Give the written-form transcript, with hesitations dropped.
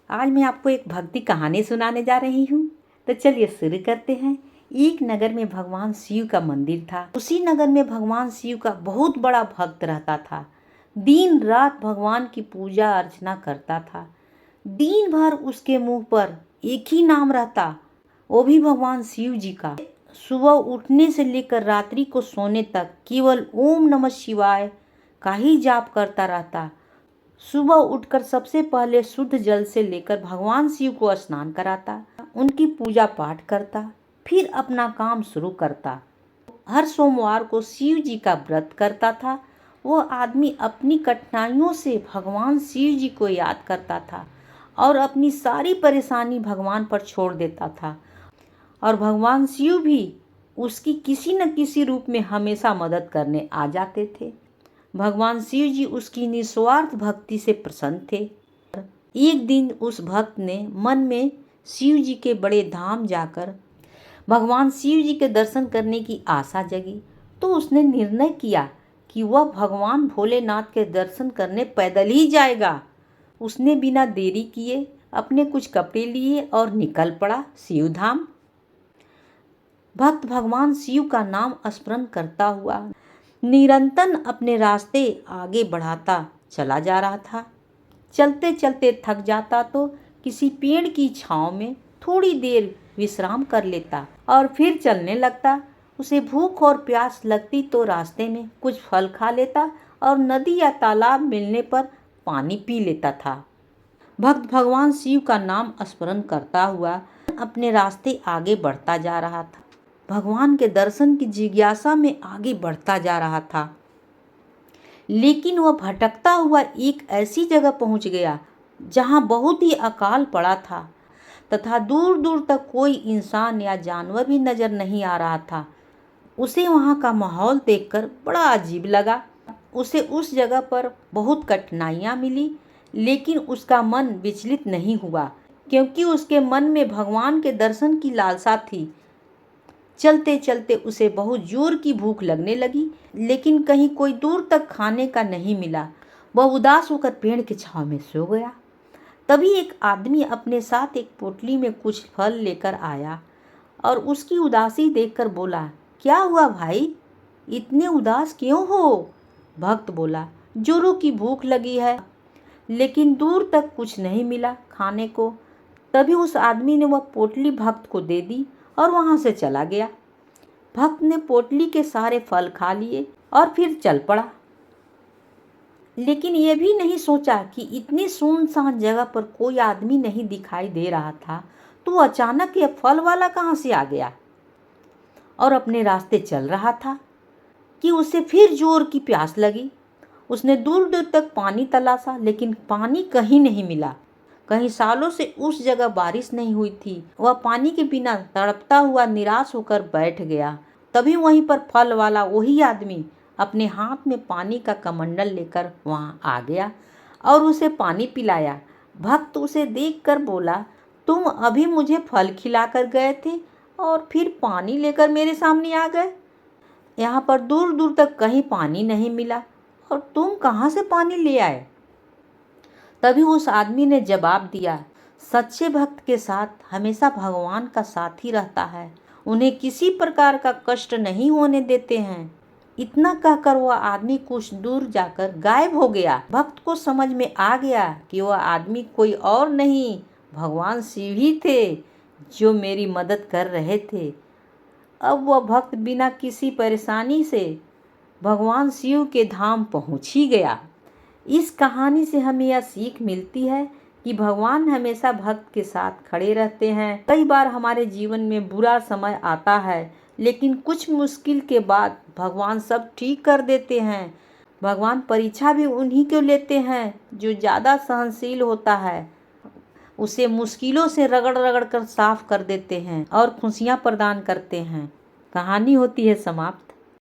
आज मैं आपको एक भक्ति कहानी सुनाने जा रही हूँ। तो चलिए शुरू करते हैं। एक नगर में भगवान शिव का मंदिर था। उसी नगर में भगवान शिव का बहुत बड़ा भक्त रहता था। दिन रात भगवान की पूजा अर्चना करता था। दिन भर उसके मुंह पर एक ही नाम रहता, वो भी भगवान शिव जी का। सुबह उठने से लेकर रात्रि को सोने तक केवल ओम नमः शिवाय का ही जाप करता रहता। सुबह उठकर सबसे पहले शुद्ध जल से लेकर भगवान शिव को स्नान कराता, उनकी पूजा पाठ करता, फिर अपना काम शुरू करता। हर सोमवार को शिव जी का व्रत करता था। वो आदमी अपनी कठिनाइयों से भगवान शिव जी को याद करता था और अपनी सारी परेशानी भगवान पर छोड़ देता था, और भगवान शिव भी उसकी किसी न किसी रूप में हमेशा मदद करने आ जाते थे। भगवान शिव जी उसकी निस्वार्थ भक्ति से प्रसन्न थे। एक दिन उस भक्त ने मन में शिव जी के बड़े धाम जाकर भगवान शिव जी के दर्शन करने की आशा जगी। तो उसने निर्णय किया कि वह भगवान भोलेनाथ के दर्शन करने पैदल ही जाएगा। उसने बिना देरी किए अपने कुछ कपड़े लिए और निकल पड़ा शिव धाम। भक्त भगवान शिव का नाम स्मरण करता हुआ निरंतर अपने रास्ते आगे बढ़ाता चला जा रहा था। चलते चलते थक जाता तो किसी पेड़ की छांव में थोड़ी देर विश्राम कर लेता और फिर चलने लगता। उसे भूख और प्यास लगती तो रास्ते में कुछ फल खा लेता और नदी या तालाब मिलने पर पानी पी लेता था। भक्त भगवान शिव का नाम स्मरण करता हुआ अपने रास्ते आगे बढ़ता जा रहा था। भगवान के दर्शन की जिज्ञासा में आगे बढ़ता जा रहा था, लेकिन वह भटकता हुआ एक ऐसी जगह पहुंच गया जहां बहुत ही अकाल पड़ा था तथा दूर दूर तक कोई इंसान या जानवर भी नजर नहीं आ रहा था। उसे वहां का माहौल देखकर बड़ा अजीब लगा। उसे उस जगह पर बहुत कठिनाइयां मिली, लेकिन उसका मन विचलित नहीं हुआ, क्योंकि उसके मन में भगवान के दर्शन की लालसा थी। चलते चलते उसे बहुत जोर की भूख लगने लगी, लेकिन कहीं कोई दूर तक खाने का नहीं मिला। वह उदास होकर पेड़ की छांव में सो गया। तभी एक आदमी अपने साथ एक पोटली में कुछ फल लेकर आया और उसकी उदासी देखकर बोला, क्या हुआ भाई, इतने उदास क्यों हो? भक्त बोला, जोरों की भूख लगी है, लेकिन दूर तक कुछ नहीं मिला खाने को। तभी उस आदमी ने वह पोटली भक्त को दे दी और वहां से चला गया। भक्त ने पोटली के सारे फल खा लिए और फिर चल पड़ा, लेकिन यह भी नहीं सोचा कि इतनी सुनसान जगह पर कोई आदमी नहीं दिखाई दे रहा था, तो अचानक यह फल वाला कहां से आ गया और अपने रास्ते चल रहा था कि उसे फिर जोर की प्यास लगी। उसने दूर दूर तक पानी तलाशा, लेकिन पानी कहीं नहीं मिला। कहीं सालों से उस जगह बारिश नहीं हुई थी। वह पानी के बिना तड़पता हुआ निराश होकर बैठ गया। तभी वहीं पर फल वाला वही आदमी अपने हाथ में पानी का कमंडल लेकर वहां आ गया और उसे पानी पिलाया। भक्त उसे देखकर बोला, तुम अभी मुझे फल खिलाकर गए थे और फिर पानी लेकर मेरे सामने आ गए। यहाँ पर दूर दूर तक कहीं पानी नहीं मिला और तुम कहाँ से पानी ले आए? तभी उस आदमी ने जवाब दिया, सच्चे भक्त के साथ हमेशा भगवान का साथ ही रहता है, उन्हें किसी प्रकार का कष्ट नहीं होने देते हैं। इतना कहकर वह आदमी कुछ दूर जाकर गायब हो गया। भक्त को समझ में आ गया कि वह आदमी कोई और नहीं, भगवान शिव ही थे जो मेरी मदद कर रहे थे। अब वह भक्त बिना किसी परेशानी से भगवान शिव के धाम पहुंच ही गया। इस कहानी से हमें यह सीख मिलती है कि भगवान हमेशा भक्त के साथ खड़े रहते हैं। कई बार हमारे जीवन में बुरा समय आता है, लेकिन कुछ मुश्किल के बाद भगवान सब ठीक कर देते हैं। भगवान परीक्षा भी उन्हीं को लेते हैं जो ज़्यादा सहनशील होता है। उसे मुश्किलों से रगड़ रगड़ कर साफ कर देते हैं और खुशियाँ प्रदान करते हैं। कहानी होती है समाप्त।